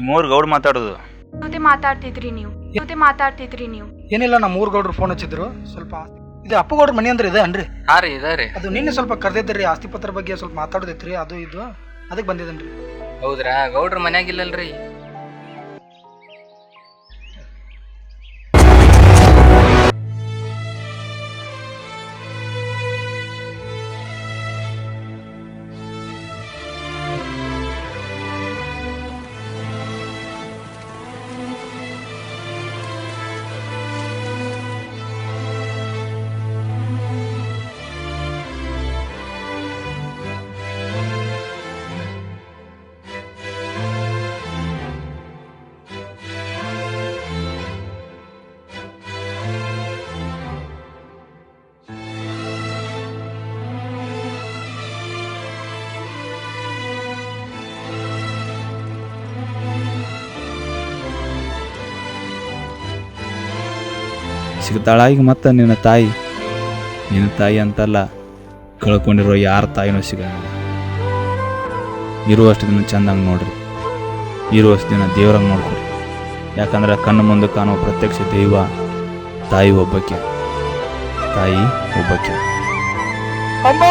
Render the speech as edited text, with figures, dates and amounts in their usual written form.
ಮೂರು ಗೌಡ್ ಮಾತಾಡೋದು. ಮಾತಾಡ್ತಿದ್ರಿ ನೀವು ಏನಿಲ್ಲ, ನಮ್ಮ ಊರ್ ಗೌಡ್ರು ಫೋನ್ ಹಚ್ಚಿದ್ರು. ಸ್ವಲ್ಪ ಇದು ಅಪ್ಪು ಗೌಡ್ರ ಮನೆ ಅಂದ್ರೆ ಇದೆ ಅನ್ರಿ? ಹಾ ರೀ ಇದಾರೆ. ಅದು ನಿನ್ನೆ ಸ್ವಲ್ಪ ಕರೆದಿದ್ರಿ, ಆಸ್ತಿ ಪತ್ರ ಬಗ್ಗೆ ಸ್ವಲ್ಪ ಮಾತಾಡೋದೈತ್ರಿ, ಅದು ಇದು ಅದಕ್ಕೆ ಬಂದಿದ್ದೇನ್ರಿ. ಹೌದ್ರಾ? ಗೌಡ್ರ ಮನ್ಯಾಗಿಲ್ಲಲ್ರಿ? ಸಿಗ್ತಾಳ ಈಗ ಮತ್ತೆ ನಿನ್ನ ತಾಯಿ ಅಂತಲ್ಲ, ಕಳ್ಕೊಂಡಿರೋ ಯಾರ ತಾಯಿನೂ ಸಿಗಂಗಿಲ್ಲ. ಇರುವಷ್ಟು ದಿನ ಚಂದಂಗೆ ನೋಡ್ರಿ, ಇರುವಷ್ಟು ದಿನ ದೇವ್ರಂಗೆ ನೋಡ್ಕೊರಿ. ಯಾಕಂದ್ರೆ ಕಣ್ಣು ಮುಂದೆ ಕಾಣುವ ಪ್ರತ್ಯಕ್ಷ ದೈವ ತಾಯಿ ಒಬ್ಬಕ್ಕೆ. ಅಮ್ಮ